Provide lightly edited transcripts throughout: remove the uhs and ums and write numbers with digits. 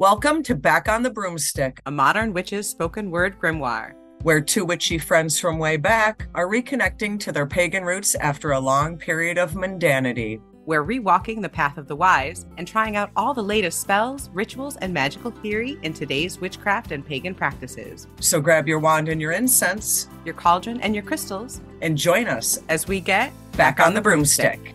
Welcome to Back on the Broomstick, a modern witch's spoken word grimoire, where two witchy friends from way back are reconnecting to their pagan roots after a long period of mundanity. We're rewalking the path of the wise and trying out all the latest spells, rituals, and magical theory in today's witchcraft and pagan practices. So grab your wand and your incense, your cauldron and your crystals, and join us as we get back on the broomstick.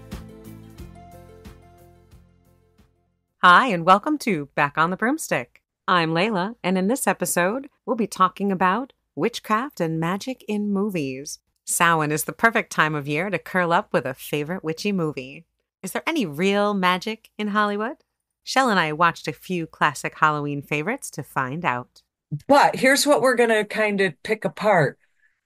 Hi, and welcome to Back on the Broomstick. I'm Layla, and in this episode, we'll be talking about witchcraft and magic in movies. Samhain is the perfect time of year to curl up with a favorite witchy movie. Is there any real magic in Hollywood? Chelle and I watched a few classic Halloween favorites to find out. But here's what we're going to kind of pick apart.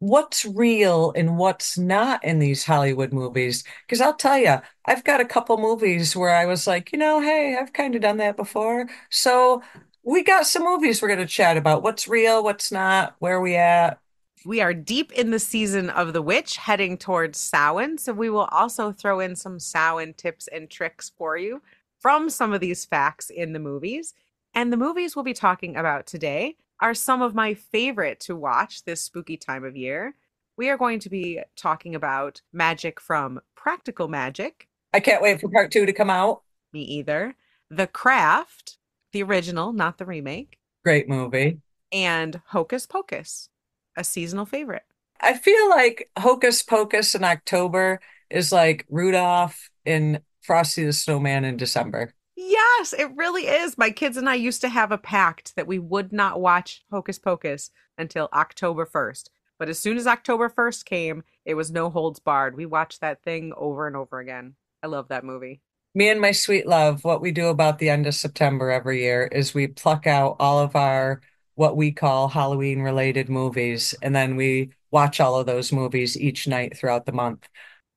What's real and what's not in these Hollywood movies? Because I'll tell you, I've got a couple movies where I was like, hey, I've kind of done that before. So we got some movies we're going to chat about. What's real, what's not, where are we at? We are deep in the season of the witch, heading towards Samhain, so we will also throw in some Samhain tips and tricks for you from some of these facts in the movies. And the movies we'll be talking about today are some of my favorite to watch this spooky time of year. We are going to be talking about Magick from Practical Magic. I can't wait for part 2 to come out. Me either. The Craft, the original, not the remake. Great movie. And Hocus Pocus, a seasonal favorite. I feel like Hocus Pocus in October is like Rudolph and Frosty the Snowman in December. Yes, it really is. My kids and I used to have a pact that we would not watch Hocus Pocus until October 1st. But as soon as October 1st came, it was no holds barred. We watched that thing over and over again. I love that movie. Me and my sweet love, what we do about the end of September every year is we pluck out all of our what we call Halloween related movies, and then we watch all of those movies each night throughout the month.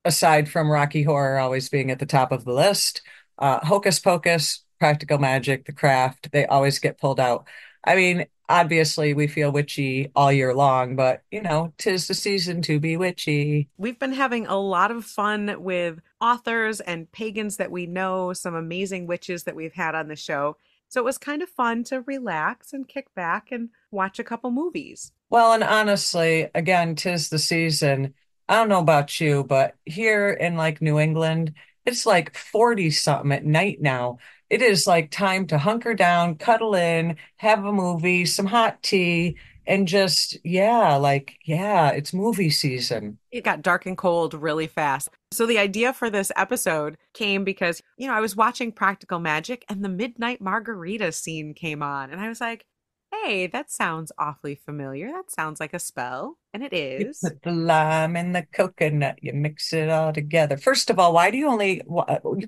Aside from Rocky Horror always being at the top of the list, Hocus Pocus, Practical Magic, The Craft, they always get pulled out. I mean, obviously we feel witchy all year long, but 'tis the season to be witchy. We've been having a lot of fun with authors and pagans that we know, some amazing witches that we've had on the show. So it was kind of fun to relax and kick back and watch a couple movies. Well, and honestly, again, 'tis the season. I don't know about you, but here in like New England, it's like 40 something at night now. It is like time to hunker down, cuddle in, have a movie, some hot tea, and just, it's movie season. It got dark and cold really fast. So the idea for this episode came because, I was watching Practical Magic and the Midnight Margarita scene came on. And I was like, hey, that sounds awfully familiar. That sounds like a spell. And it is. You put the lime and the coconut, you mix it all together. First of all, why do you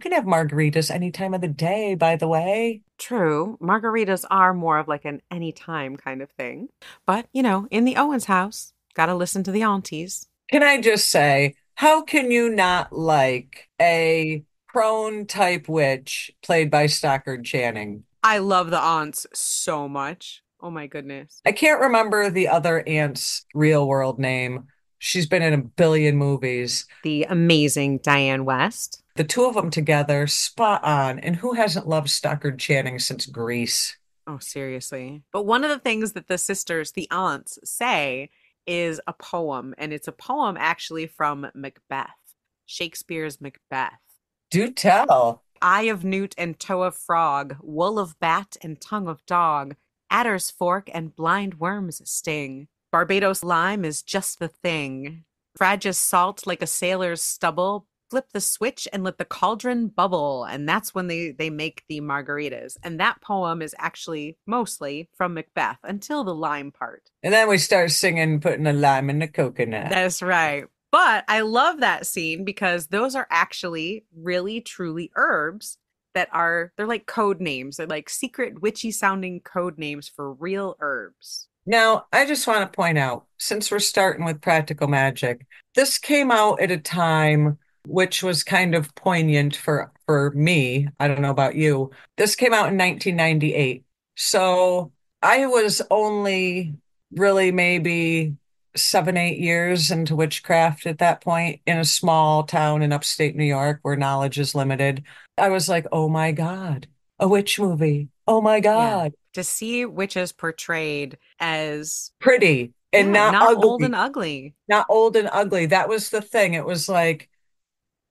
can have margaritas any time of the day, by the way. True. Margaritas are more of like an anytime kind of thing. But, in the Owens house, gotta listen to the aunties. Can I just say, how can you not like a crone type witch played by Stockard Channing? I love the aunts so much. Oh my goodness. I can't remember the other aunt's real world name. She's been in a billion movies. The amazing Diane West. The two of them together, spot on. And who hasn't loved Stockard Channing since Grease? Oh, seriously. But one of the things that the sisters, the aunts, say is a poem. And it's a poem actually from Macbeth, Shakespeare's Macbeth. Do tell. Eye of newt and toe of frog, wool of bat and tongue of dog, adder's fork and blind worm's sting. Barbados lime is just the thing. Fragious salt like a sailor's stubble. Flip the switch and let the cauldron bubble. And that's when they make the margaritas. And that poem is actually mostly from Macbeth until the lime part. And then we start singing, putting a lime in the coconut. That's right. But I love that scene because those are actually really, truly herbs they're like code names. They're like secret witchy sounding code names for real herbs. Now, I just want to point out, since we're starting with Practical Magic, this came out at a time which was kind of poignant for me. I don't know about you. This came out in 1998. So I was only really maybe 7, 8 years into witchcraft at that point in a small town in upstate New York where knowledge is limited. I was like, oh my God, a witch movie. Oh my Yeah. God. To see witches portrayed as, Pretty and yeah, not not old and ugly. ugly. Not old and ugly. That was the thing. It was like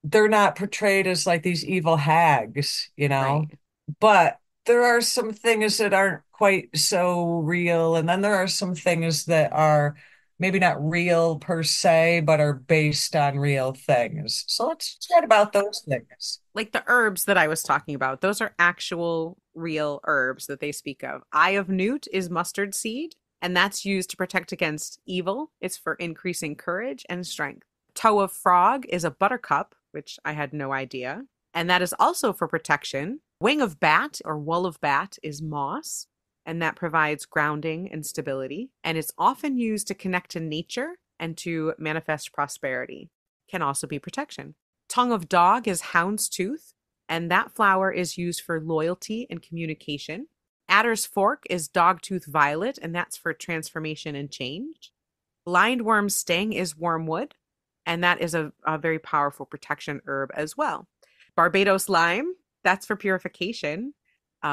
they're not portrayed as like these evil hags, you know? Right. But there are some things that aren't quite so real. And then there are some things that are maybe not real per se, but are based on real things. So let's chat about those things. Like the herbs that I was talking about, those are actual real herbs that they speak of. Eye of Newt is mustard seed, and that's used to protect against evil. It's for increasing courage and strength. Toe of Frog is a buttercup, which I had no idea, and that is also for protection. Wing of Bat or wool of bat is moss, and that provides grounding and stability. And it's often used to connect to nature and to manifest prosperity. Can also be protection. Tongue of Dog is houndstooth, and that flower is used for loyalty and communication. Adder's Fork is dogtooth violet, and that's for transformation and change. Blindworm sting is wormwood, and that is a very powerful protection herb as well. Barbados lime, that's for purification.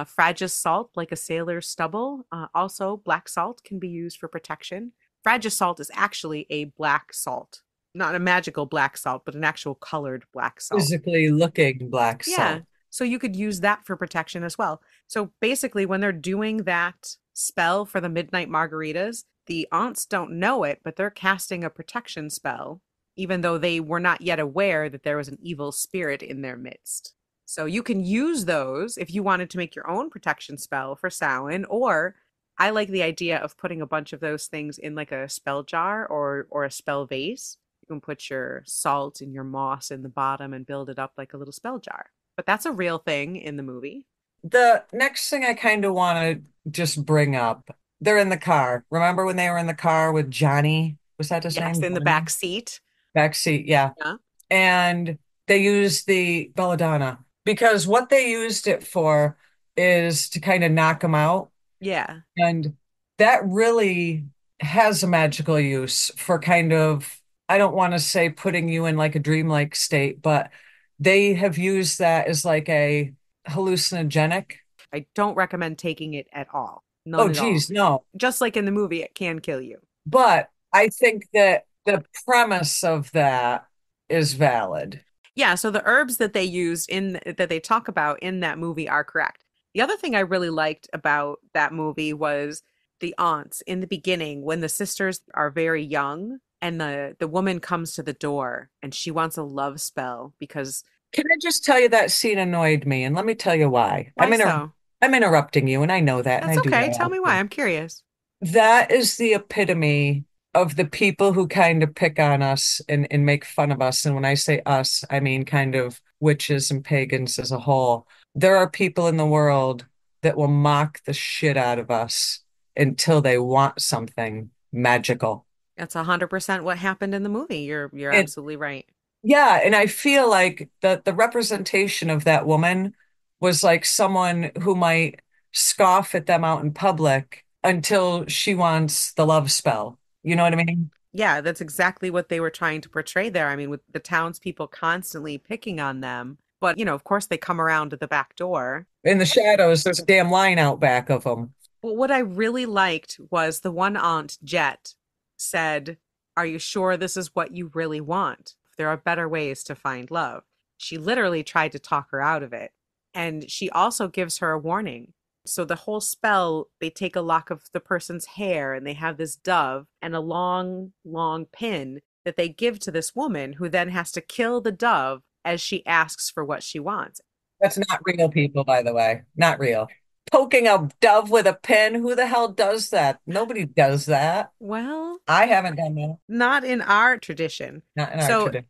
Fragious salt, like a sailor's stubble. Also, black salt can be used for protection. Fragious salt is actually a black salt, not a magical black salt, but an actual colored black salt. Physically looking black Yeah. salt. So you could use that for protection as well. So basically, when they're doing that spell for the midnight margaritas, the aunts don't know it, but they're casting a protection spell, even though they were not yet aware that there was an evil spirit in their midst. So you can use those if you wanted to make your own protection spell for Samhain, or I like the idea of putting a bunch of those things in like a spell jar or a spell vase. You can put your salt and your moss in the bottom and build it up like a little spell jar. But that's a real thing in the movie. The next thing I kind of want to just bring up, they're in the car. Remember when they were in the car with Johnny? Was that his Yes, name? in the Johnny? back seat. Back seat, yeah. Yeah. And they used the belladonna because what they used it for is to kind of knock them out. Yeah. And that really has a magical use for kind of, I don't want to say putting you in like a dreamlike state, but they have used that as like a hallucinogenic. I don't recommend taking it at all. Oh, None at all. geez, no. Just like in the movie, it can kill you. But I think that the premise of that is valid. Yeah, so the herbs that they used in that they talk about in that movie are correct. The other thing I really liked about that movie was the aunts in the beginning when the sisters are very young and the woman comes to the door and she wants a love spell because Can I just tell you that scene annoyed me? And let me tell you why. why so? I'm interrupting you, and I know that, and I That's do okay. that Tell me why. often. I'm curious. That is the epitome of the people who kind of pick on us and make fun of us. And when I say us, I mean kind of witches and pagans as a whole. There are people in the world that will mock the shit out of us until they want something magical. That's 100% what happened in the movie. You're And absolutely right. yeah, and I feel like the representation of that woman was like someone who might scoff at them out in public until she wants the love spell. You know what I mean? Yeah, that's exactly what they were trying to portray there. I mean, with the townspeople constantly picking on them, but of course they come around to the back door. In the shadows, there's a damn line out back of them. But what I really liked was the one aunt, Jet, said, "Are you sure this is what you really want? There are better ways to find love." She literally tried to talk her out of it. And she also gives her a warning. So the whole spell, they take a lock of the person's hair and they have this dove and a long, long pin that they give to this woman who then has to kill the dove as she asks for what she wants. That's not real people, by the way. Not real. Poking a dove with a pin, who the hell does that? Nobody does that. Well, I haven't done that. not in our tradition. Not in our So tradition.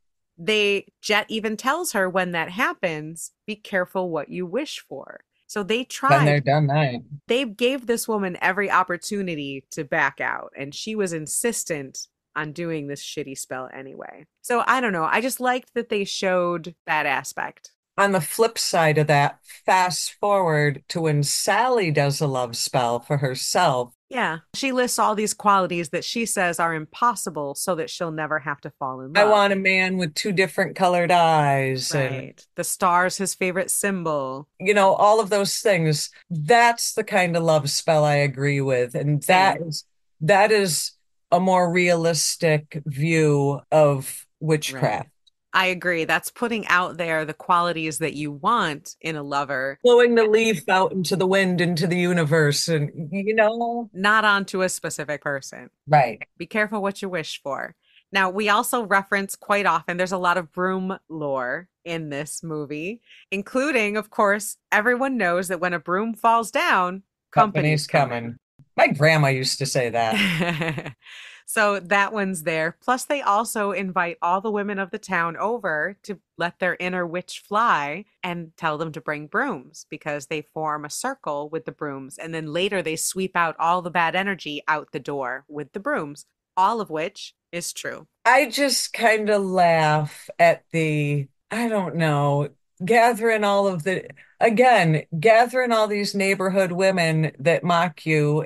Jet even tells her when that happens, be careful what you wish for. So they Been there, tried. done that. They gave this woman every opportunity to back out, and she was insistent on doing this shitty spell anyway. So I don't know. I just liked that they showed that aspect. On the flip side of that, fast forward to when Sally does a love spell for herself. Yeah. She lists all these qualities that she says are impossible so that she'll never have to fall in I love. want a man with two different colored eyes and, Right. The star's his favorite symbol. all of those things. That's the kind of love spell I agree with. And Same. that is a more realistic view of Right. witchcraft. I agree. That's putting out there the qualities that you want in a lover, Blowing the leaf out into the wind, into the universe, and not onto a specific person. right. Be careful what you wish for. Now, we also reference quite often, there's a lot of broom lore in this movie, including, of course, everyone knows that when a broom falls down, Company's company's coming. coming. My grandma used to say that. So that one's there. Plus, they also invite all the women of the town over to let their inner witch fly and tell them to bring brooms because they form a circle with the brooms. And then later they sweep out all the bad energy out the door with the brooms, all of which is true. I just kind of laugh at I don't know, gathering all of gathering all these neighborhood women that mock you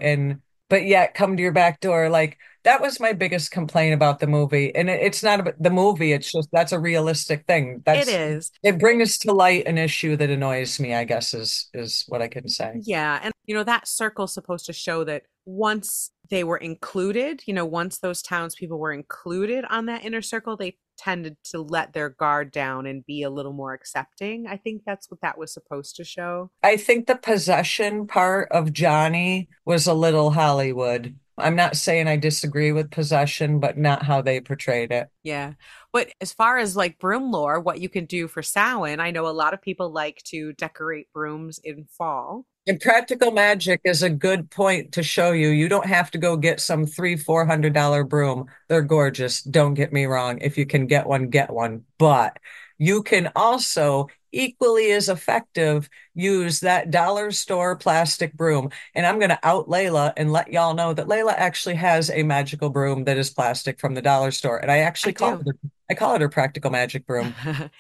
but yet come to your back door. Like, that was my biggest complaint about the movie. And it's not about the movie, it's just that's a realistic thing. It is. It brings to light an issue that annoys me, I guess is what I can say. Yeah. And, that circle's supposed to show that once they were included, once those townspeople were included on that inner circle, they tended to let their guard down and be a little more accepting. I think that's what that was supposed to show. I think the possession part of Johnny was a little Hollywood. I'm not saying I disagree with possession, but not how they portrayed it. Yeah. But as far as like broom lore, what you can do for Samhain, I know a lot of people like to decorate brooms in fall. And practical magic is a good point to show you. You don't have to go get some $300-400 broom. They're gorgeous. Don't get me wrong. If you can get one, get one. But you can also equally as effective use that dollar store plastic broom. And I'm going to out Layla and let y'all know that Layla actually has a magical broom that is plastic from the dollar store. And I do. I call it her practical magic broom.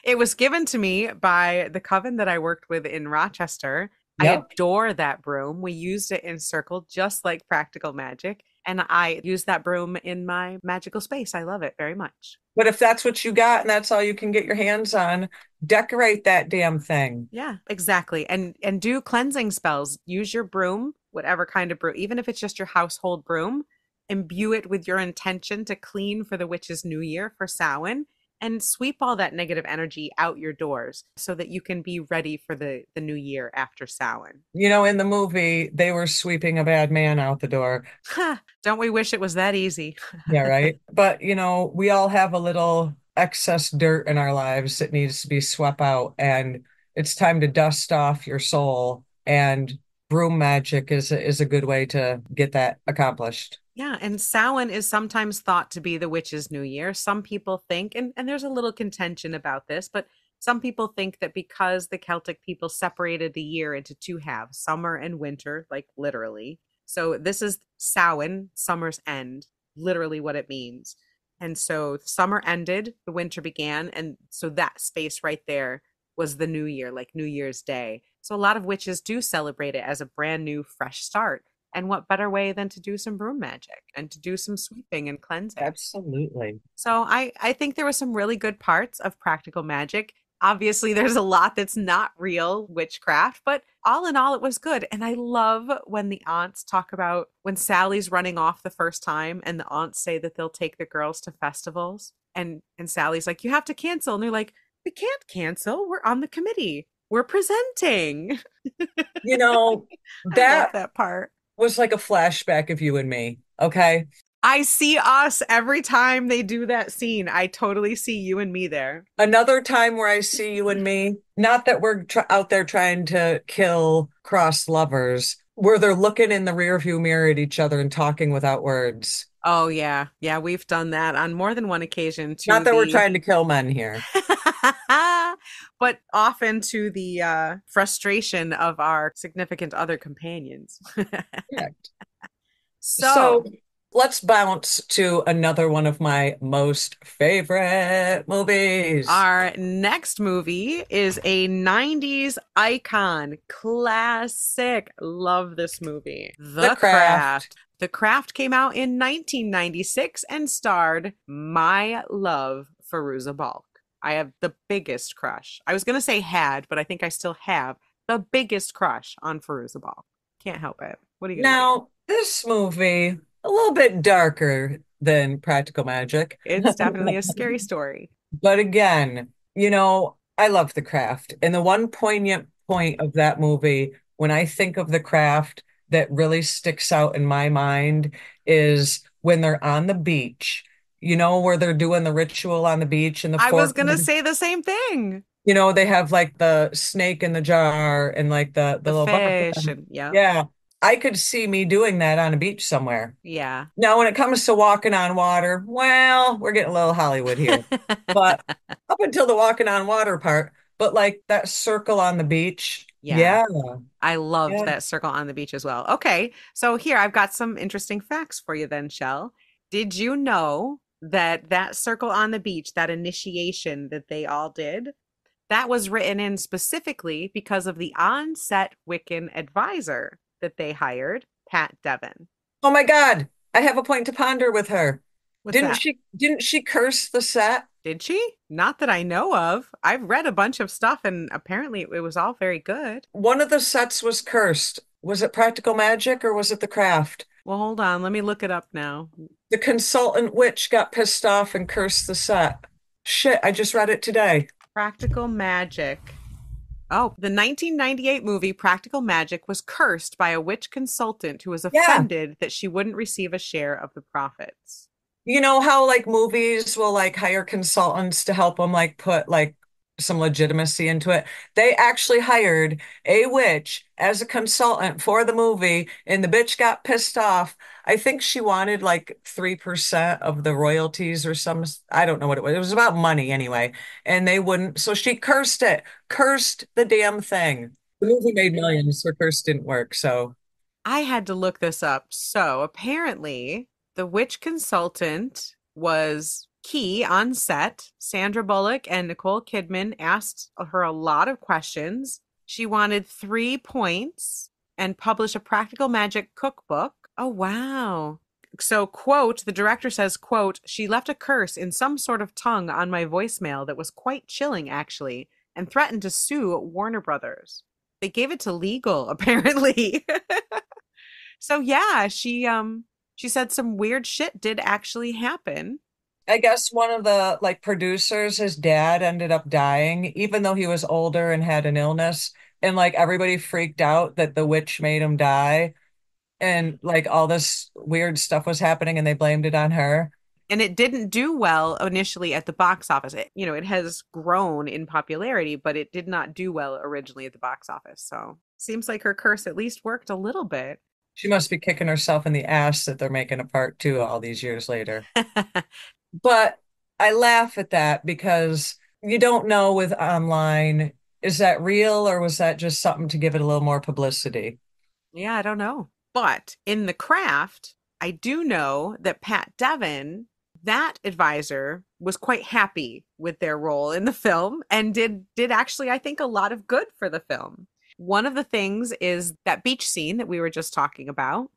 It was given to me by the coven that I worked with in Rochester. I Yep. adore that broom. We used it in Circle just like practical magic. And I use that broom in my magical space. I love it very much. But if that's what you got and that's all you can get your hands on, decorate that damn thing. Yeah, exactly. And do cleansing spells. Use your broom, whatever kind of broom, even if it's just your household broom, imbue it with your intention to clean for the witch's new year for Samhain and sweep all that negative energy out your doors so that you can be ready for the new year after Samhain. In the movie, they were sweeping a bad man out the door. Don't we wish it was that easy? Yeah, right. But, we all have a little excess dirt in our lives that needs to be swept out, and it's time to dust off your soul. And broom magic is a good way to get that accomplished. Yeah, and Samhain is sometimes thought to be the witch's new year. Some people think, and there's a little contention about this, but some people think that because the Celtic people separated the year into two halves, summer and winter, like literally. So this is Samhain, summer's end, literally what it means. And so summer ended, the winter began, and so that space right there was the new year, like New Year's Day. So a lot of witches do celebrate it as a brand new, fresh start. And what better way than to do some broom magic and to do some sweeping and cleansing? Absolutely. So I think there were some really good parts of practical magic. Obviously, there's a lot that's not real witchcraft, but all in all, it was good. And I love when the aunts talk about when Sally's running off the first time and the aunts say that they'll take the girls to festivals. And Sally's like, you have to cancel. And they're like, we can't cancel. We're on the committee. We're presenting. You know, I love that that part. was like a flashback of you and me. Okay. I see us every time they do that scene. I totally see you and me there. Another time where I see you and me, not that we're out there trying to kill cross lovers, where they're looking in the rearview mirror at each other and talking without words. Oh yeah. Yeah, we've done that on more than one occasion Not to that we're the trying to kill men here. but often to the frustration of our significant other companions. Correct. So, So let's bounce to another one of my most favorite movies, Our next movie is a 90s icon, classic. Love this movie. The The Craft. Craft. The Craft came out in 1996 and starred my love, Fairuza Balk. I have the biggest crush. I was going to say had, but I think I still have the biggest crush on Fairuza Balk. Can't help it. What are you going to do? Now, this movie, a little bit darker than Practical Magic. It's definitely a scary story. But again, I love The Craft. And the one poignant point of that movie, when I think of The Craft, that really sticks out in my mind is when they're on the beach, where they're doing the ritual on the beach and the I was fork. going to say the same thing. They have like the snake in the jar and like the The little bucket. fish and yep. Yeah. I could see me doing that on a beach somewhere. Yeah. Now, when it comes to walking on water, well, we're getting a little Hollywood here. But up until the walking on water part, but like that circle on the beach, Yeah. yeah, I loved yeah. that circle on the beach as well. Okay. So here I've got some interesting facts for you then, Shell. Did you know that that circle on the beach, that initiation that they all did, that was written in specifically because of the on-set Wiccan advisor that they hired, Pat Devon. Oh my God, I have a point to ponder with her. What's Didn't that? she didn't she curse the set? Did she? Not that I know of. I've read a bunch of stuff and apparently it was all very good. One of the sets was cursed. Was it Practical Magic or was it The Craft? Well, hold on. Let me look it up now. The consultant witch got pissed off and cursed the set. Shit, I just read it today. Practical Magic. Oh, the 1998 movie Practical Magic was cursed by a witch consultant who was Yeah. offended that she wouldn't receive a share of the profits. You know how like movies will like hire consultants to help them like put like some legitimacy into it? They actually hired a witch as a consultant for the movie, and the bitch got pissed off. I think she wanted like 3% of the royalties or some, I don't know what it was. It was about money anyway, and they wouldn't. So she cursed it, cursed the damn thing. The movie made millions, so curse didn't work. So I had to look this up. So apparently, the witch consultant was key on set. Sandra Bullock and Nicole Kidman asked her a lot of questions. She wanted 3 points and publish a practical magic cookbook. Oh, wow. So, quote, the director says, quote, she left a curse in some sort of tongue on my voicemail that was quite chilling, actually, and threatened to sue Warner Brothers. They gave it to legal, apparently. So yeah, she said some weird shit did actually happen. I guess one of the like producers, his dad ended up dying, even though he was older and had an illness. And like everybody freaked out that the witch made him die. And like all this weird stuff was happening and they blamed it on her. And it didn't do well initially at the box office. It has grown in popularity, but it did not do well originally at the box office. So seems like her curse at least worked a little bit. She must be kicking herself in the ass that they're making a part two all these years later. But I laugh at that because you don't know with online, is that real or was that just something to give it a little more publicity? Yeah, I don't know. But in The Craft, I do know that Pat Devon, that advisor, was quite happy with their role in the film and did actually, I think, a lot of good for the film. One of the things is that beach scene that we were just talking about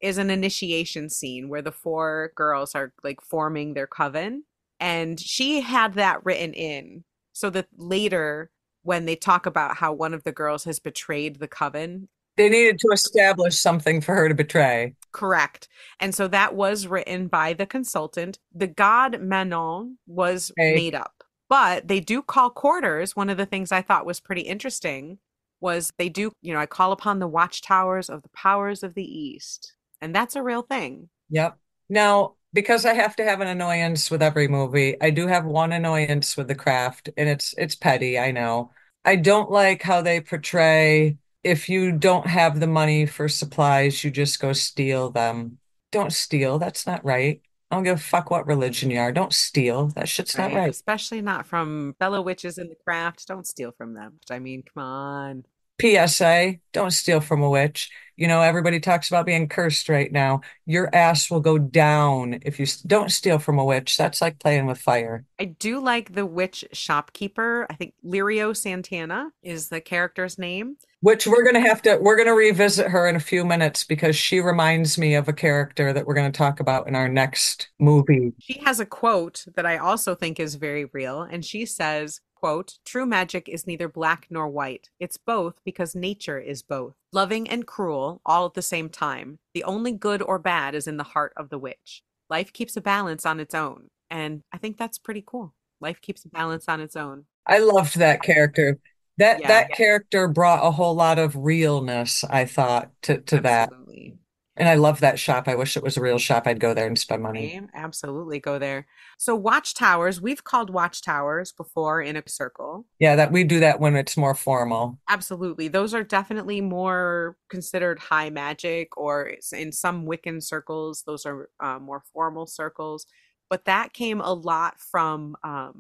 is an initiation scene where the four girls are like forming their coven. And she had that written in so that later, when they talk about how one of the girls has betrayed the coven, They needed to establish something for her to betray. correct. And so that was written by the consultant. The god Manon was Okay. made up, but they do call quarters. One of the things I thought was pretty interesting was they do, I call upon the watchtowers of the powers of the East. And that's a real thing. Yep. Now, because I have to have an annoyance with every movie, I do have one annoyance with The Craft, and it's petty, I know. I don't like how they portray if you don't have the money for supplies, you just go steal them. Don't steal. That's not right. I don't give a fuck what religion you are. Don't steal. That shit's not Right. right. Especially not from fellow witches in the craft. Don't steal from them. I mean, come on. PSA, don't steal from a witch. Everybody talks about being cursed right now. Your ass will go down if you don't steal from a witch. That's like playing with fire. I do like the witch shopkeeper. I think Lirio Santana is the character's name. Which we're gonna revisit her in a few minutes because she reminds me of a character that we're gonna talk about in our next movie. She has a quote that I also think is very real, and she says, quote, "True magic is neither black nor white. It's both because nature is both. Loving and cruel all at the same time. The only good or bad is in the heart of the witch. Life keeps a balance on its own." And I think that's pretty cool. Life keeps a balance on its own. I loved that character. That Yeah, that character brought a whole lot of realness, I thought, to that. absolutely. And I love that shop. I wish it was a real shop. I'd go there and spend money. Same, absolutely go there. So watchtowers, we've called watchtowers before in a circle. Yeah, that we do that when it's more formal. Absolutely. Those are definitely more considered high magic, or in some Wiccan circles, those are more formal circles. But that came a lot from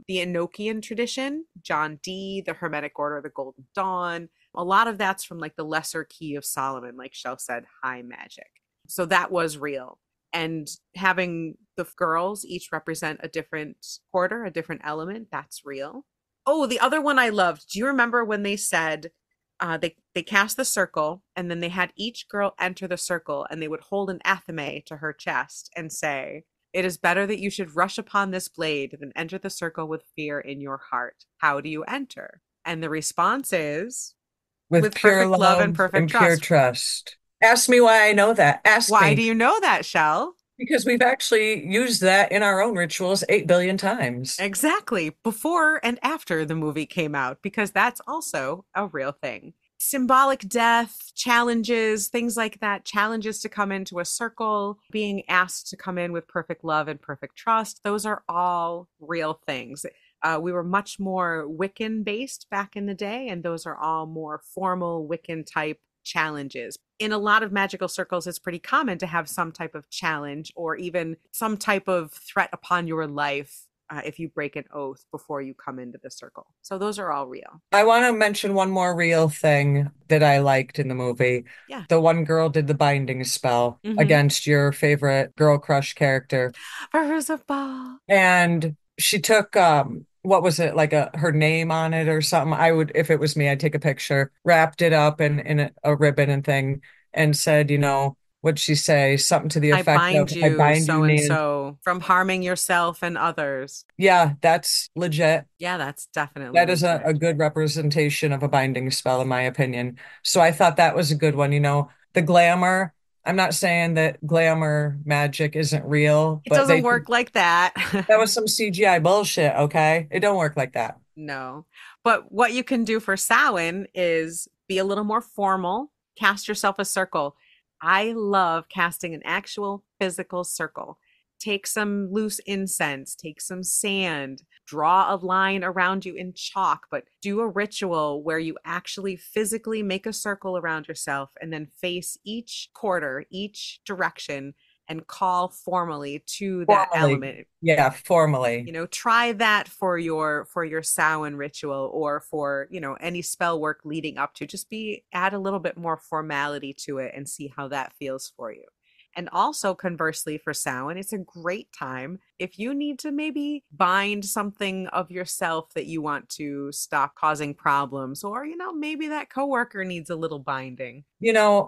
the Enochian tradition, John Dee, the Hermetic Order of the Golden Dawn. A lot of that's from like the Lesser Key of Solomon, like Shell said, high magic. So that was real. And having the girls each represent a different quarter, a different element, that's real. Oh, the other one I loved. Do you remember when they said they cast the circle and then they had each girl enter the circle and they would hold an athame to her chest and say, "It is better that you should rush upon this blade than enter the circle with fear in your heart. How do you enter?" And the response is, With "With pure perfect love and love perfect and pure trust." trust. Ask me why I know that. Ask Why do me. you know that, Shell? Because we've actually used that in our own rituals 8 billion times. Exactly. Before and after the movie came out, because that's also a real thing. Symbolic death, challenges, things like that, challenges to come into a circle, being asked to come in with perfect love and perfect trust. Those are all real things. We were much more Wiccan based back in the day, and those are all more formal Wiccan type challenges. In a lot of magical circles, it's pretty common to have some type of challenge or even some type of threat upon your life if you break an oath before you come into the circle. So those are all real. I want to mention one more real thing that I liked in the movie. Yeah. The one girl did the binding spell Mm-hmm. against your favorite girl crush character. Ball. And she took what was it, like her name on it or something. I would, if it was me, I'd take a picture, wrapped it up in a ribbon and thing, and said, what'd she say? Something to the I effect of, bind I you, bind you, so and Nan. so, from harming yourself and others. Yeah, that's legit. Yeah, that's definitely That is a legit. good representation of a binding spell, in my opinion. So I thought that was a good one. The glamour, I'm not saying that glamour magic isn't real, It but doesn't work like that. that was some CGI bullshit, okay? It don't work like that. No. But what you can do for Samhain is be a little more formal, cast yourself a circle. I love casting an actual physical circle. Take some loose incense, take some sand, draw a line around you in chalk, but do a ritual where you actually physically make a circle around yourself and then face each quarter, each direction, and call formally to that Formally. element. Yeah, formally. Try that for your Samhain ritual, or for any spell work leading up to, just be add a little bit more formality to it and see how that feels for you. And also, conversely, for Samhain, it's a great time if you need to maybe bind something of yourself that you want to stop causing problems, or maybe that coworker needs a little binding.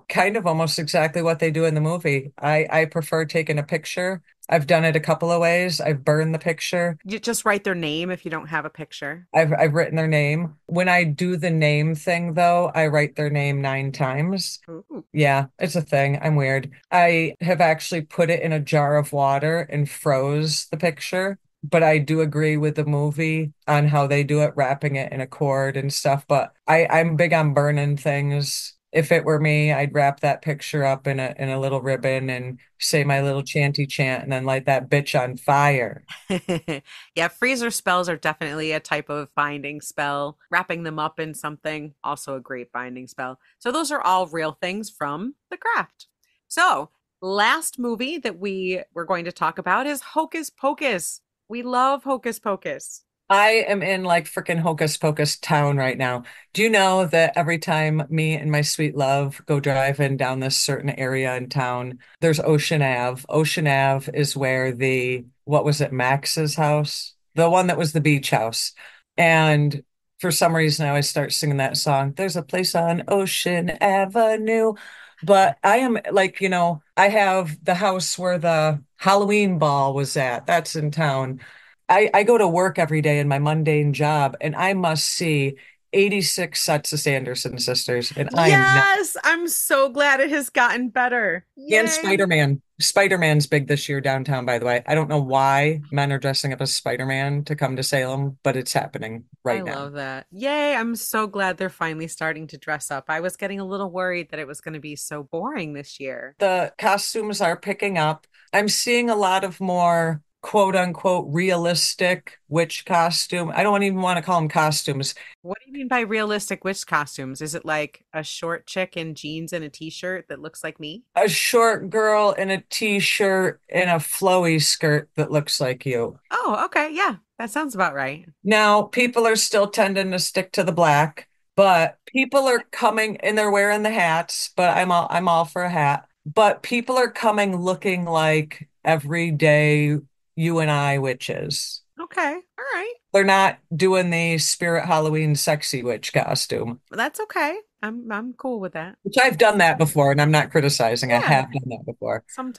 Kind of almost exactly what they do in the movie. I prefer taking a picture. I've done it a couple of ways. I've burned the picture. You just write their name if you don't have a picture. I've written their name. When I do the name thing though, I write their name 9 times. Ooh. Yeah, it's a thing. I'm weird. I have actually put it in a jar of water and froze the picture. But I do agree with the movie on how they do it, wrapping it in a cord and stuff. But I'm big on burning things. If it were me, I'd wrap that picture up in a little ribbon and say my little chanty chant and then light that bitch on fire. Yeah, freezer spells are definitely a type of binding spell. Wrapping them up in something, also a great binding spell. So those are all real things from the craft. So, last movie that we're going to talk about is Hocus Pocus. We love Hocus Pocus. I am in like freaking Hocus Pocus town right now. Do you know that every time me and my sweet love go driving down this certain area in town, there's Ocean Ave. Ocean Ave is where what was it, Max's house? The one that was the beach house. And for some reason, I always start singing that song. There's a place on Ocean Avenue. But I am like, I have the house where the Halloween ball was at. That's in town. I go to work every day in my mundane job, and I must see 86 sets of Sanderson sisters, and I am not. Yes, I'm so glad it has gotten better. And Yay. Spider-Man. Spider-Man's big this year downtown, by the way. I don't know why men are dressing up as Spider-Man to come to Salem, but it's happening I right now. love that. Yay, I'm so glad they're finally starting to dress up. I was getting a little worried that it was going to be so boring this year. The costumes are picking up. I'm seeing a lot of more quote unquote realistic witch costume. I don't even want to call them costumes. What do you mean by realistic witch costumes? Is it like a short chick in jeans and a t-shirt that looks like me? A short girl in a t-shirt and a flowy skirt that looks like you. Oh, okay. Yeah, that sounds about right. Now, people are still tending to stick to the black, but people are coming and they're wearing the hats, but I'm all for a hat. But people are coming looking like everyday you and I witches. Okay. All right. They're not doing the Spirit Halloween sexy witch costume, That's okay. I'm cool with that. which I've done that before, and I'm not criticizing. I Yeah. have done that before. Some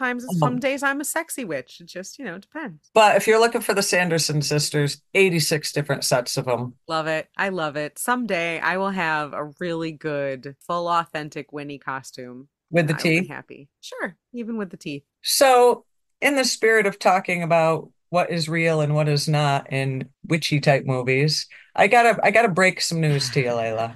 Um, days I'm a sexy witch. It just, depends. but if you're looking for the Sanderson sisters, 86 different sets of them Love it. I love it. Someday I will have a really good, full authentic Winnie costume with and the I will be teeth. happy. Sure, even with the teeth. So, in the spirit of talking about what is real and what is not in witchy type movies, I gotta break some news to you, Layla.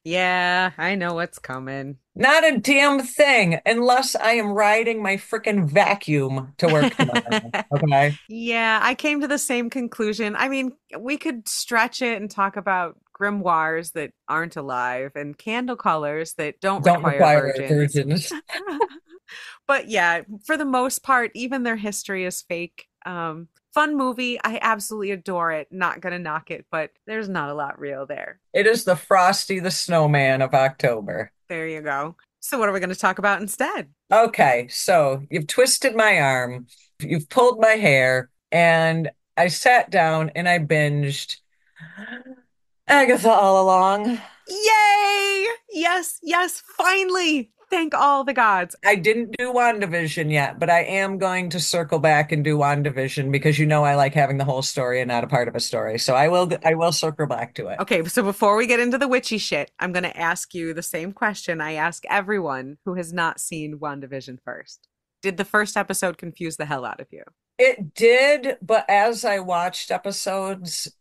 Yeah, I know what's coming. Not a damn thing unless I am riding my freaking vacuum to work tomorrow. Okay. Yeah, I came to the same conclusion. I mean, we could stretch it and talk about grimoires that aren't alive and candle colors that don't Don't require require virgins. virgins. But yeah, for the most part, even their history is fake. Fun movie. I absolutely adore it. Not gonna knock it, but there's not a lot real there. It is the Frosty the Snowman of October. There you go. So what are we going to talk about instead? Okay, so you've twisted my arm, you've pulled my hair, and I sat down and I binged Agatha All Along. Yay! Yes, yes, finally. Thank all the gods. I didn't do WandaVision yet, but I am going to circle back and do WandaVision because I like having the whole story and not a part of a story. So I will circle back to it. Okay, so before we get into the witchy shit, I'm going to ask you the same question I ask everyone who has not seen WandaVision first. Did the first episode confuse the hell out of you? It did, but as I watched episodes,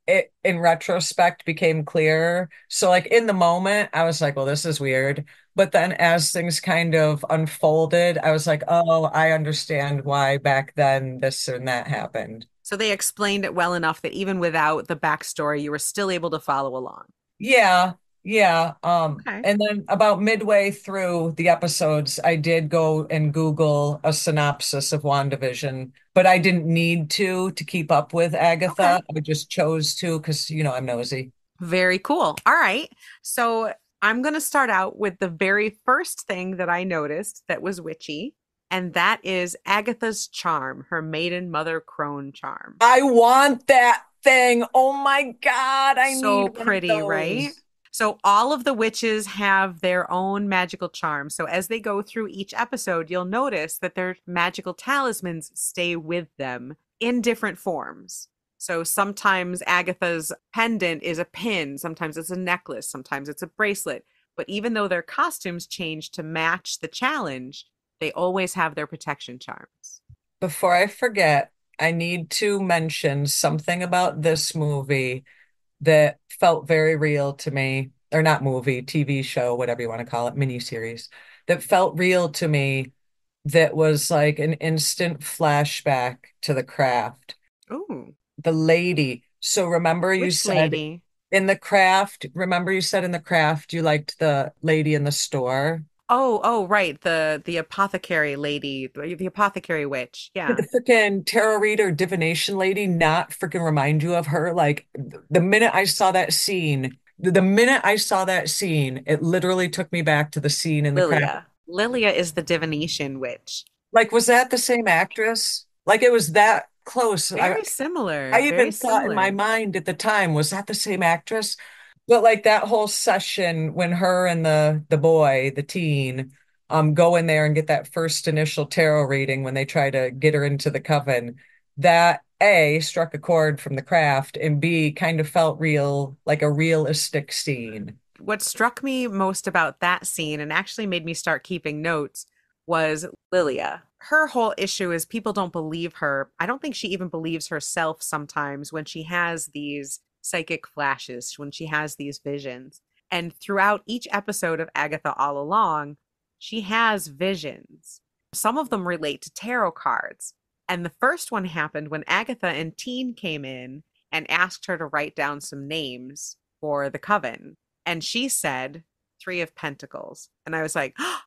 it in retrospect became clearer. So like in the moment, I was like, well, this is weird. But then as things kind of unfolded, I was like, oh, I understand why back then this and that happened. So they explained it well enough that even without the backstory, you were still able to follow along. Yeah, yeah. Okay. And then about midway through the episodes, I did go and Google a synopsis of WandaVision, but I didn't need to keep up with Okay. Agatha. I just chose to because I'm nosy. Very cool. All right. So I'm going to start out with the very first thing that I noticed that was witchy, and that is Agatha's charm, her maiden mother crone charm. I want that thing. Oh my God, I So need one of pretty, right? those. So all of the witches have their own magical charm. So as they go through each episode, you'll notice that their magical talismans stay with them in different forms. So sometimes Agatha's pendant is a pin, sometimes it's a necklace, sometimes it's a bracelet. But even though their costumes change to match the challenge, they always have their protection charms. Before I forget, I need to mention something about this movie that felt very real to me, or not movie, TV show, whatever you want to call it, miniseries, that felt real to me, that was like an instant flashback to the craft. Ooh, The lady. So remember you which said lady? in the craft, remember you said in the craft you liked the lady in the store? Oh, right. The apothecary lady, the apothecary witch. Did Yeah. the freaking tarot reader divination lady not freaking remind you of her? Like the minute I saw that scene, the minute I saw that scene, it literally took me back to the scene in The Craft. Lilia. Lilia is the divination witch. Like, was that the same actress? Like, it was that close. Very similar. I Very even thought in my similar. mind at the time, was that the same actress? But like that whole session when her and the boy, the teen, go in there and get that first initial tarot reading when they try to get her into the coven, that A struck a chord from The Craft and B kind of felt real, like a realistic scene. What struck me most about that scene and actually made me start keeping notes was Lilia. Her whole issue is people don't believe her. I don't think she even believes herself sometimes when she has these psychic flashes, when she has these visions. And throughout each episode of Agatha All Along, she has visions. Some of them relate to tarot cards. And the first one happened when Agatha and Teen came in and asked her to write down some names for the coven. And she said, Three of Pentacles. And I was like, oh,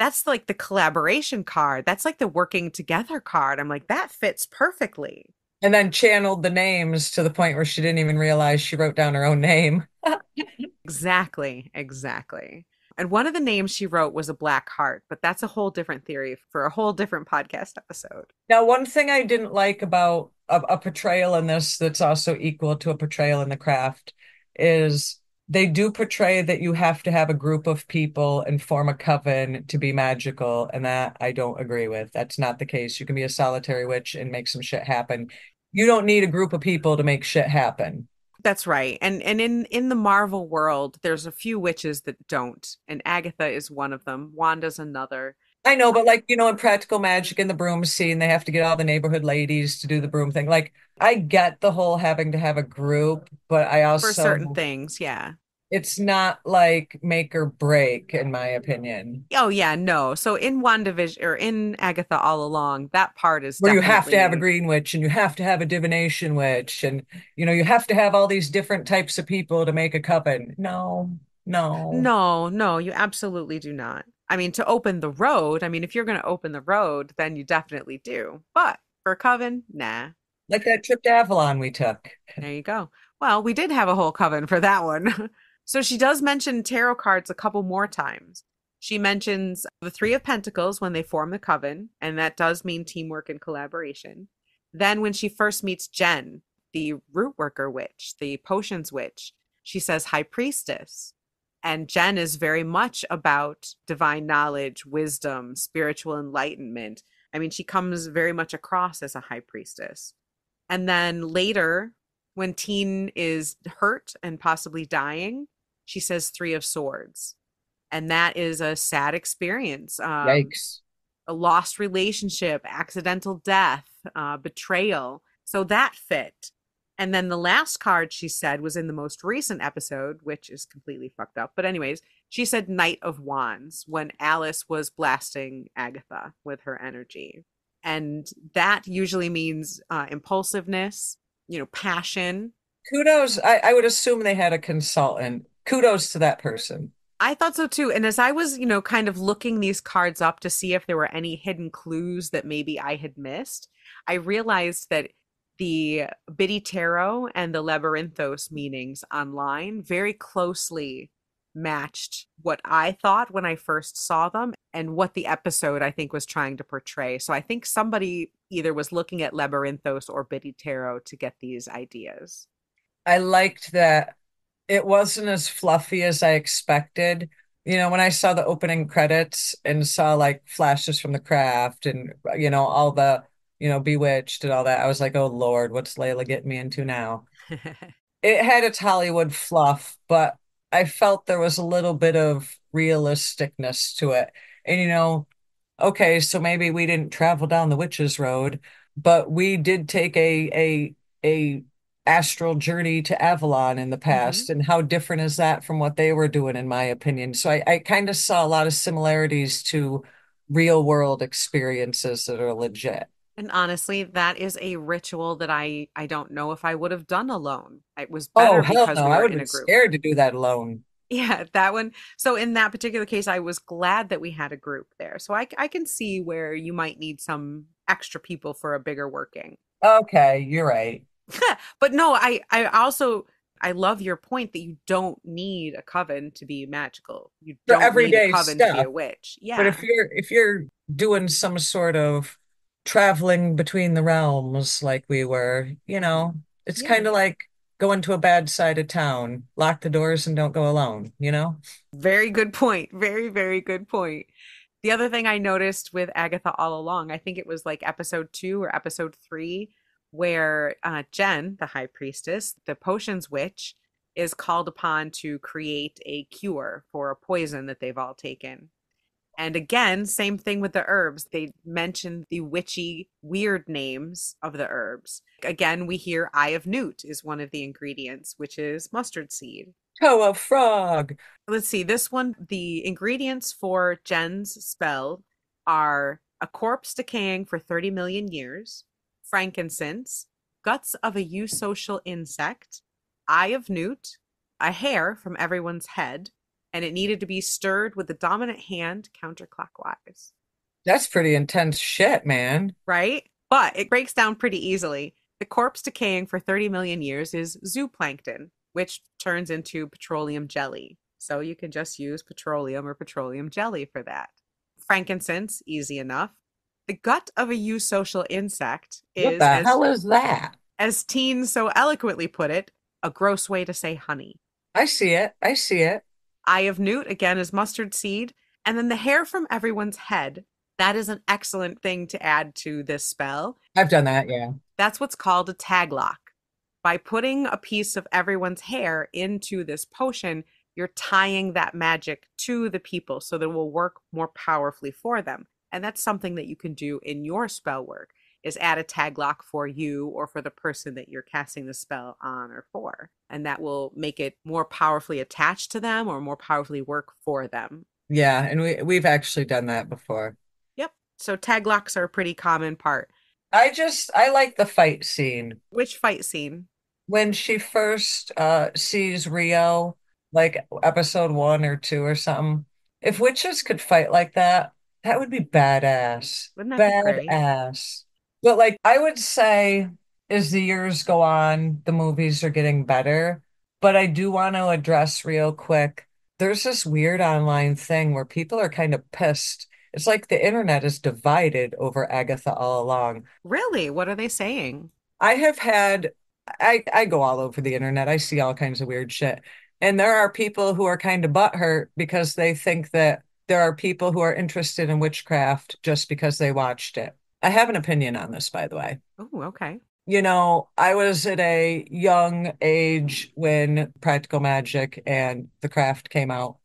that's like the collaboration card. That's like the working together card. I'm like, that fits perfectly. And then channeled the names to the point where she didn't even realize she wrote down her own name. Exactly, exactly. And one of the names she wrote was a black heart, but that's a whole different theory for a whole different podcast episode. Now, one thing I didn't like about a portrayal in this that's also equal to a portrayal in The Craft is they do portray that you have to have a group of people and form a coven to be magical, and that I don't agree with. That's not the case. You can be a solitary witch and make some shit happen. You don't need a group of people to make shit happen. That's right. And in the Marvel world, there's a few witches that don't, and Agatha is one of them. Wanda's another. I know, but like, in Practical Magic in the broom scene, they have to get all the neighborhood ladies to do the broom thing. Like, I get the whole having to have a group, but I For certain also, things, yeah. it's not like make or break, in my opinion, Oh yeah, no. So in WandaVision or in Agatha All Along, that part is where you have to have a definitely green witch and you have to have a divination witch and, you have to have all these different types of people to make a coven. No, no. no, no, you absolutely do not. I mean, to open the road, I mean, if you're going to open the road, then you definitely do. But for Coven, nah. Like that trip to Avalon we took. There you go. Well, we did have a whole Coven for that one. So she does mention tarot cards a couple more times. She mentions the Three of Pentacles when they form the Coven, and that does mean teamwork and collaboration. Then when she first meets Jen, the root worker witch, the potions witch, she says High Priestess. And Jen is very much about divine knowledge, wisdom, spiritual enlightenment. I mean, she comes very much across as a high priestess. And then later, when Teen is hurt and possibly dying, she says Three of Swords. And that is a sad experience, Yikes. a lost relationship, accidental death, betrayal. So that fit. And then the last card she said was in the most recent episode, which is completely fucked up. But, anyways, she said Knight of Wands when Alice was blasting Agatha with her energy. And that usually means impulsiveness, passion. Kudos. I would assume they had a consultant. Kudos to that person. I thought so too. And as I was, kind of looking these cards up to see if there were any hidden clues that maybe I had missed, I realized that the Biddy Tarot and the Labyrinthos meanings online very closely matched what I thought when I first saw them and what the episode I think was trying to portray. So I think somebody either was looking at Labyrinthos or Biddy Tarot to get these ideas. I liked that it wasn't as fluffy as I expected. When I saw the opening credits and saw like flashes from The Craft and, all the, Bewitched and all that, I was like, oh Lord, what's Layla getting me into now? It had its Hollywood fluff, but I felt there was a little bit of realisticness to it. And, okay, so maybe we didn't travel down the witch's road, but we did take a astral journey to Avalon in the hmm past. And how different is that from what they were doing, in my opinion? So I kind of saw a lot of similarities to real world experiences that are legit. And honestly, that is a ritual that I don't know if I would have done alone. It was Oh, better hell because no. we I were would have in been a group. scared to do that alone. Yeah, that one. So in that particular case, I was glad that we had a group there. So I can see where you might need some extra people for a bigger working. Okay, you're right. But no, I also I love your point that you don't need a coven to be magical. You For don't need a everyday coven to be stuff. a witch. But Yeah. if you're doing some sort of traveling between the realms like we were, it's Yeah. kind of like going to a bad side of town. Lock the doors and don't go alone? Very good point. Very, very good point. The other thing I noticed with Agatha All Along, I think it was like episode 2 or episode 3, where Jen, the high priestess, the potions witch, is called upon to create a cure for a poison that they've all taken. And again, same thing with the herbs. They mention the witchy, weird names of the herbs. Again, we hear Eye of Newt is one of the ingredients, which is mustard seed. Toe of frog. Let's see, this one, the ingredients for Jen's spell are a corpse decaying for 30 million years, frankincense, guts of a eusocial insect, eye of newt, a hair from everyone's head, and it needed to be stirred with the dominant hand counterclockwise, That's pretty intense shit, man. right? But it breaks down pretty easily. The corpse decaying for 30 million years is zooplankton, which turns into petroleum jelly. So you can just use petroleum or petroleum jelly for that. Frankincense, easy enough. The gut of a eusocial insect What is, the hell is that? as teens so eloquently put it, a gross way to say honey. I see it. I see it. Eye of newt, again, is mustard seed. And then the hair from everyone's head, that is an excellent thing to add to this spell. I've done that, yeah. That's what's called a tag lock. By putting a piece of everyone's hair into this potion, you're tying that magic to the people so that it will work more powerfully for them. And that's something that you can do in your spell work is add a tag lock for you or for the person that you're casting the spell on or for. And that will make it more powerfully attached to them or more powerfully work for them. Yeah, and we've actually done that before. Yep. So tag locks are a pretty common part. I like the fight scene. Which fight scene? When she first sees Rio, like episode 1 or 2 or something. If witches could fight like that, that would be badass. Wouldn't that be great? Badass. But like I would say as the years go on, the movies are getting better. But I do want to address real quick. There's this weird online thing where people are kind of pissed. It's like the internet is divided over Agatha all along. Really? What are they saying? I have had I go all over the internet. I see all kinds of weird shit. And there are people who are kind of butthurt because they think that there are people who are interested in witchcraft just because they watched it. I have an opinion on this, by the way. Oh, okay. I was at a young age when Practical Magic and The Craft came out.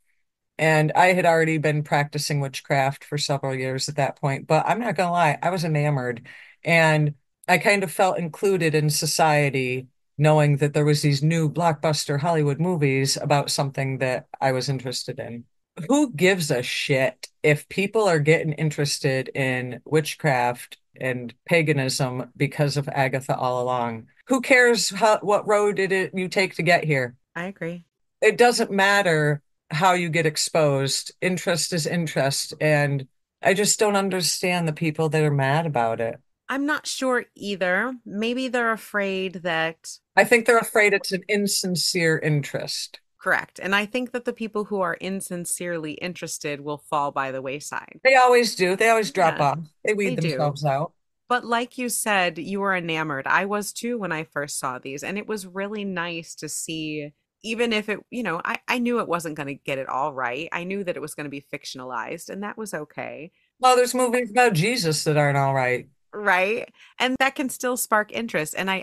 And I had already been practicing witchcraft for several years at that point, but I'm not gonna lie, I was enamored. And I kind of felt included in society, knowing that there was these new blockbuster Hollywood movies about something that I was interested in. Who gives a shit if people are getting interested in witchcraft and paganism because of Agatha all along? Who cares what road did you take to get here? I agree. It doesn't matter how you get exposed. Interest is interest. And I just don't understand the people that are mad about it. I'm not sure either. Maybe they're afraid that, I think they're afraid it's an insincere interest. correct. And I think that the people who are insincerely interested will fall by the wayside. They always do. They always drop Yeah, off. They they weed do. themselves out. But like you said, you were enamored. I was too when I first saw these. And it was really nice to see, even if it, I knew it wasn't going to get it all right. I knew that it was going to be fictionalized, and that was okay. Well, there's movies about Jesus that aren't all right. Right. And that can still spark interest. And I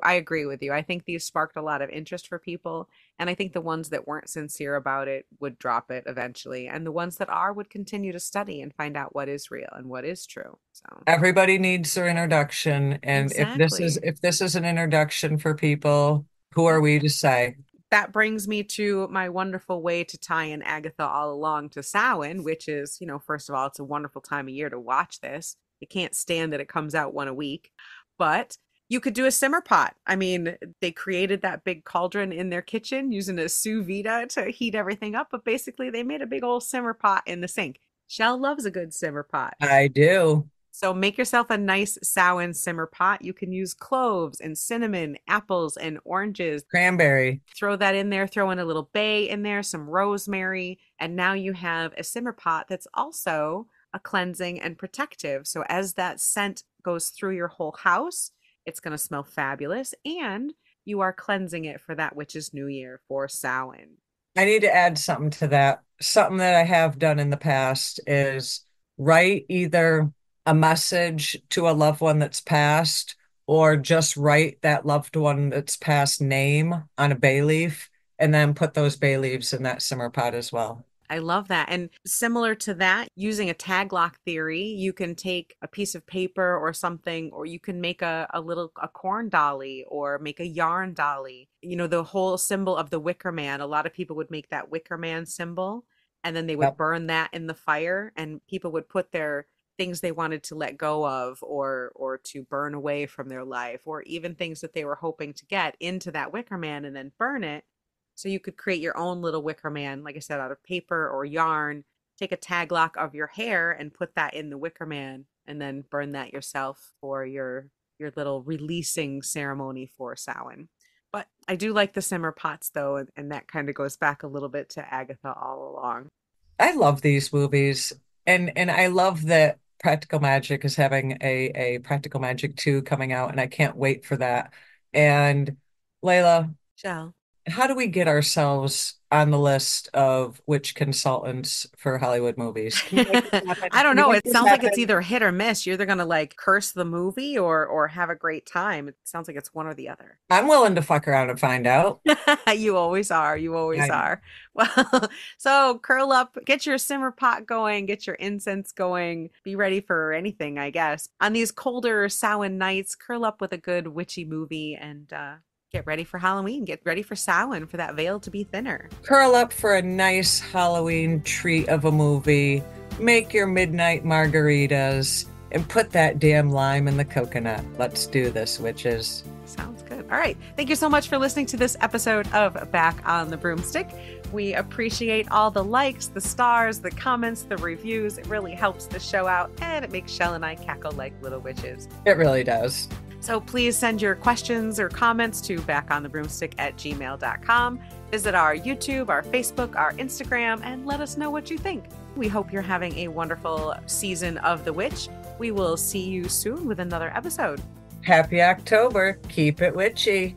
agree with you. I think these sparked a lot of interest for people. And I think the ones that weren't sincere about it would drop it eventually. And the ones that are would continue to study and find out what is real and what is true. So Everybody needs their introduction. And exactly. if this is an introduction for people, who are Yep. we to say? That brings me to my wonderful way to tie in Agatha All Along to Samhain, which is, first of all, it's a wonderful time of year to watch this. You can't stand that it comes out one a week, but You could do a simmer pot. I mean, they created that big cauldron in their kitchen using a sous vide to heat everything up, but basically they made a big old simmer pot in the sink. Shell loves a good simmer pot. I do. So make yourself a nice Samhain simmer pot. You can use cloves and cinnamon, apples and oranges. Cranberry. Throw that in there, throw in a little bay in there, some rosemary, and now you have a simmer pot that's also a cleansing and protective. So as that scent goes through your whole house, it's going to smell fabulous, and you are cleansing it for that witch's new year for Samhain. I need to add something to that. Something that I have done in the past is write either a message to a loved one that's passed or just write that loved one that's passed name on a bay leaf and then put those bay leaves in that simmer pot as well. I love that. And similar to that, using a tag lock theory, you can take a piece of paper or something, or you can make a corn dolly or make a yarn dolly. You know, the whole symbol of the wicker man. A lot of people would make that wicker man symbol and then they would Yep. burn that in the fire, and people would put their things they wanted to let go of or to burn away from their life, or even things that they were hoping to get into that wicker man and then burn it. So you could create your own little wicker man, like I said, out of paper or yarn. Take a tag lock of your hair and put that in the wicker man, and then burn that yourself for your little releasing ceremony for Samhain. But I do like the simmer pots though, and that kind of goes back a little bit to Agatha All Along. I love these movies, and I love that Practical Magic is having a Practical Magic 2 coming out, and I can't wait for that. And Layla, Shell. how do we get ourselves on the list of which consultants for Hollywood movies? Can you make this happen? I don't Can you know. make It this sounds like it's happen? either hit or miss. You're either gonna like curse the movie or have a great time. It sounds like it's one or the other. I'm willing to fuck around and find out. You always are. You always I know. are. Well, so curl up, get your simmer pot going, get your incense going, be ready for anything, I guess. On these colder Samhain nights, curl up with a good witchy movie and get ready for Halloween. Get ready for Samhain for that veil to be thinner. Curl up for a nice Halloween treat of a movie. Make your midnight margaritas and put that damn lime in the coconut. Let's do this, witches. Sounds good. All right. Thank you so much for listening to this episode of Back on the Broomstick. We appreciate all the likes, the stars, the comments, the reviews. It really helps the show out, and it makes Shell and I cackle like little witches. It really does. So please send your questions or comments to backonthebroomstick@gmail.com. Visit our YouTube, our Facebook, our Instagram, and let us know what you think. We hope you're having a wonderful season of The Witch. We will see you soon with another episode. Happy October. Keep it witchy.